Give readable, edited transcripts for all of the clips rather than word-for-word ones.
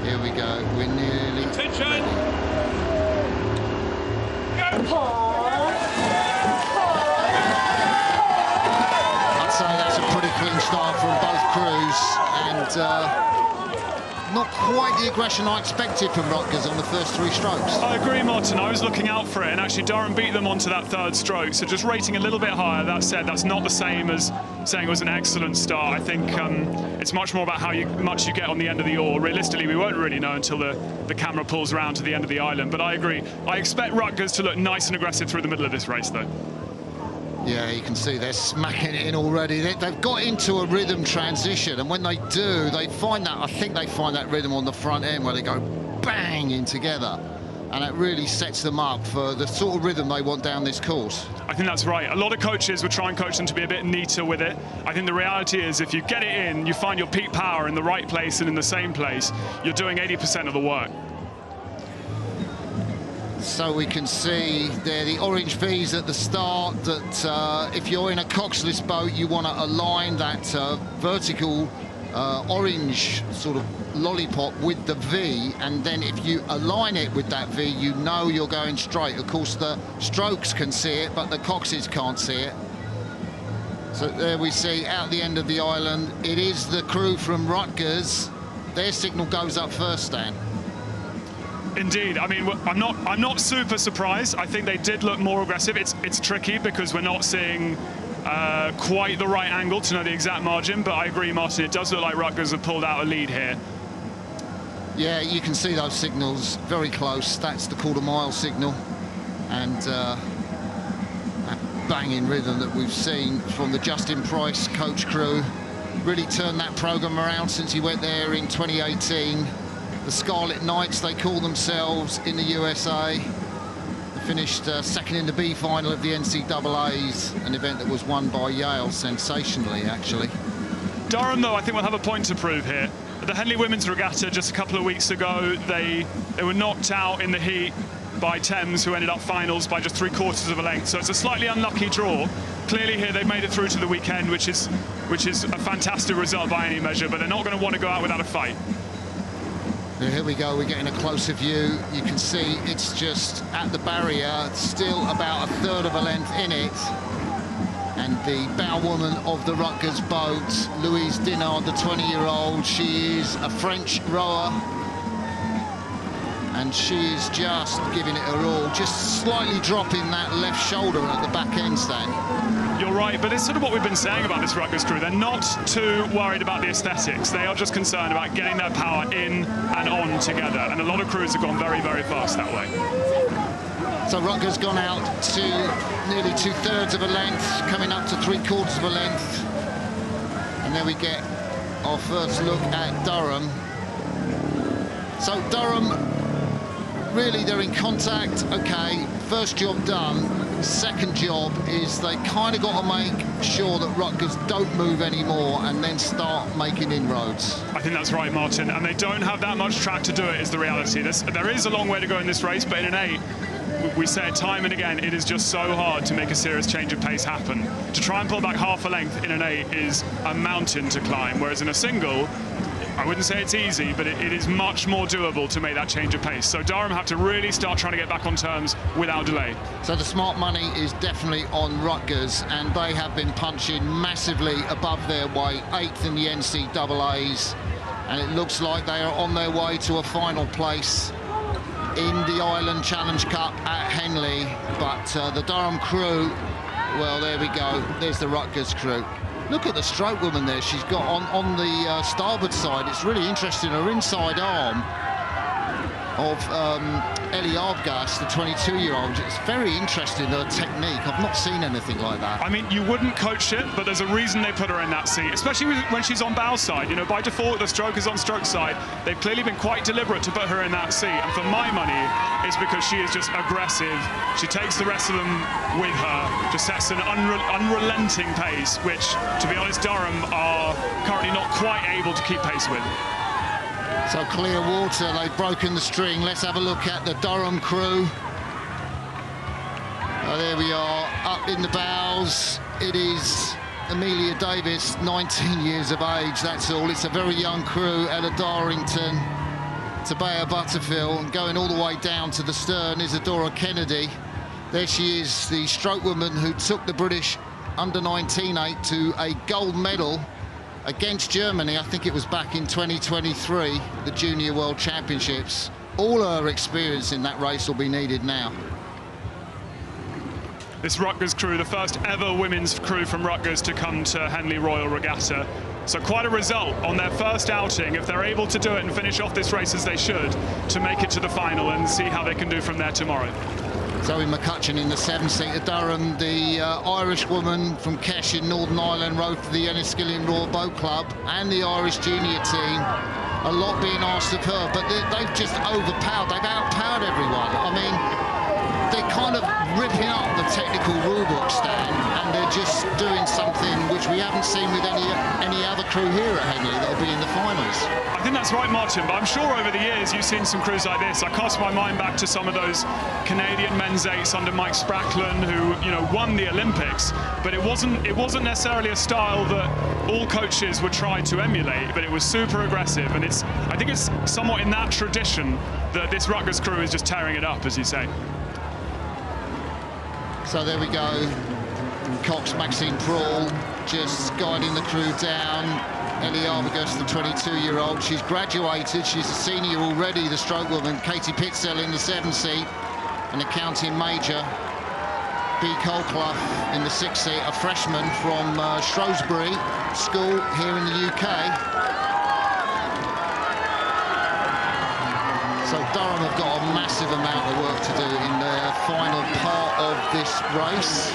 Here we go. We're nearly ready. I'd say that's a pretty clean start from both crews, and not quite the aggression I expected from Rutgers on the first 3 strokes. I agree, Martin. I was looking out for it, and actually Durham beat them onto that 3rd stroke, so just rating a little bit higher. That said, that's not the same as saying it was an excellent start. I think it's much more about how much you get on the end of the oar. Realistically, we won't really know until the camera pulls around to the end of the island, but I agree. I expect Rutgers to look nice and aggressive through the middle of this race, though. Yeah, you can see they're smacking it in already. They've got into a rhythm transition, and when they do, they find that, I think they find that rhythm on the front end where they go bang in together, and it really sets them up for the sort of rhythm they want down this course. I think that's right. A lot of coaches would try and coach them to be a bit neater with it. I think the reality is if you get it in, you find your peak power in the right place and in the same place, you're doing 80% of the work. So we can see there the orange V's at the start, that if you're in a coxless boat, you want to align that vertical orange sort of lollipop with the V, and then if you align it with that V, you know you're going straight. Of course, the strokes can see it, but the coxes can't see it. So there we see out the end of the island, it is the crew from Rutgers. Their signal goes up first, Stan. Indeed. I mean, I'm not super surprised. I think they did look more aggressive. It's tricky because we're not seeing quite the right angle to know the exact margin, but I agree, Martin, it does look like Rutgers have pulled out a lead here. Yeah, you can see those signals very close. That's the quarter-mile signal, and that banging rhythm that we've seen from the Justin Price coach crew really turned that program around since he went there in 2018. The Scarlet Knights, they call themselves in the USA. They finished second in the B final of the NCAAs, an event that was won by Yale sensationally, actually. Durham, though, I think will have a point to prove here. At the Henley Women's Regatta just a couple of weeks ago, they were knocked out in the heat by Thames, who ended up finals by just 3/4 of a length. So it's a slightly unlucky draw. Clearly here they've made it through to the weekend, which is a fantastic result by any measure, but they're not going to want to go out without a fight. Here we go, we're getting a closer view. You can see it's just at the barrier, still about a 1/3 of a length in it. And the bowwoman of the Rutgers boat, Louise Dinard, the 20-year-old, she is a French rower. And she is just giving it her all, just slightly dropping that left shoulder at the back end, Stan. You're right, but it's sort of what we've been saying about this Rutgers crew. They're not too worried about the aesthetics. They are just concerned about getting their power in and on together. And a lot of crews have gone very, very fast that way. So Rutgers gone out to nearly 2/3 of a length, coming up to 3/4 of a length. And then we get our first look at Durham. So Durham, really they're in contact. Okay, first job done. Second job is they kind of got to make sure that Rutgers don't move anymore and then start making inroads. I think that's right, Martin, and they don't have that much track to do it, is the reality. There is a long way to go in this race, but in an 8, we say it time and again, it is just so hard to make a serious change of pace happen. To try and pull back half a length in an 8 is a mountain to climb, whereas in a single, I wouldn't say it's easy, but it is much more doable to make that change of pace. So Durham have to really start trying to get back on terms without delay. So the smart money is definitely on Rutgers, and they have been punching massively above their weight, 8th in the NCAAs, and it looks like they are on their way to a final place in the Island Challenge Cup at Henley. But the Durham crew, well, there we go. There's the Rutgers crew. Look at the stroke woman there. She's got on the starboard side. It's really interesting. Her inside arm of Ellie Arbgas, the 22-year-old. It's very interesting, her technique. I've not seen anything like that. I mean, you wouldn't coach it, but there's a reason they put her in that seat, especially when she's on bow side. You know, by default, the stroke is on stroke side. They've clearly been quite deliberate to put her in that seat. And for my money, it's because she is just aggressive. She takes the rest of them with her, just sets an unrelenting pace, which, to be honest, Durham are currently not quite able to keep pace with. So clear water, they've broken the string. Let's have a look at the Durham crew. Oh, there we are, up in the bows. It is Amelia Davis, 19 years of age, that's all. It's a very young crew. Ella Darrington, Tabea Butterfield, and going all the way down to the stern, Isadora Kennedy. There she is, the stroke woman who took the British under-19 to a gold medal against Germany. I think it was back in 2023, the Junior World Championships. All her experience in that race will be needed now. This Rutgers crew, the first ever women's crew from Rutgers to come to Henley Royal Regatta. So quite a result on their first outing, if they're able to do it and finish off this race as they should, to make it to the final and see how they can do from there tomorrow. Zoe McCutcheon in the 7-seater Durham, the Irish woman from Kesh in Northern Ireland, rode for the Enniskillen Royal Boat Club and the Irish junior team. A lot being asked of her, but they've just overpowered, they've outpowered everyone. I mean, they're kind of ripping up the technical rulebook, Stan, and they're just doing something which we haven't seen with any other crew here at Henley that'll be in the finals. I think that's right, Martin, but I'm sure over the years you've seen some crews like this. I cast my mind back to some of those Canadian men's eights under Mike Spracklin, who, you know, won the Olympics, but it wasn't necessarily a style that all coaches would try to emulate, but it was super aggressive, and I think it's somewhat in that tradition that this Rutgers crew is just tearing it up, as you say. So there we go. Cox, Maxine Prawl, just guiding the crew down. Ellie Arvigus, the 22-year-old, she's graduated. She's a senior already, the stroke woman. Katie Pitzel in the 7-seat, an accounting major. B. Colclough in the 6-seat, a freshman from Shrewsbury School here in the UK. So Durham have got a massive amount of work to do in their final part of this race.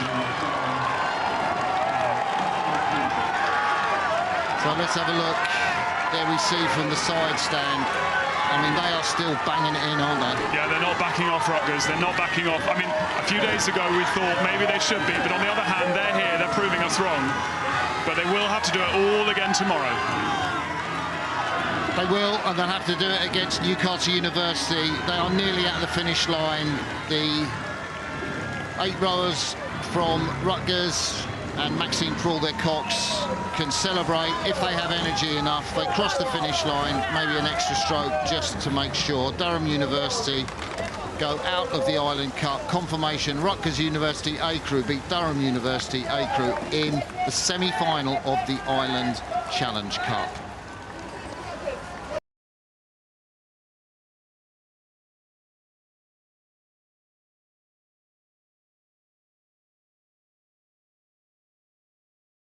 So let's have a look. There we see from the side stand. I mean, they are still banging it in, aren't they? Yeah, they're not backing off, Rutgers. They're not backing off. I mean, a few days ago we thought maybe they should be, but on the other hand, they're here, they're proving us wrong. But they will have to do it all again tomorrow. They will, and they'll have to do it against Newcastle University. They are nearly at the finish line. The 8 rowers from Rutgers and Maxine Prawl, their Cox, can celebrate if they have energy enough. They cross the finish line, maybe an extra stroke just to make sure. Durham University go out of the Island Cup. Confirmation, Rutgers University A crew beat Durham University A crew in the semi-final of the Island Challenge Cup.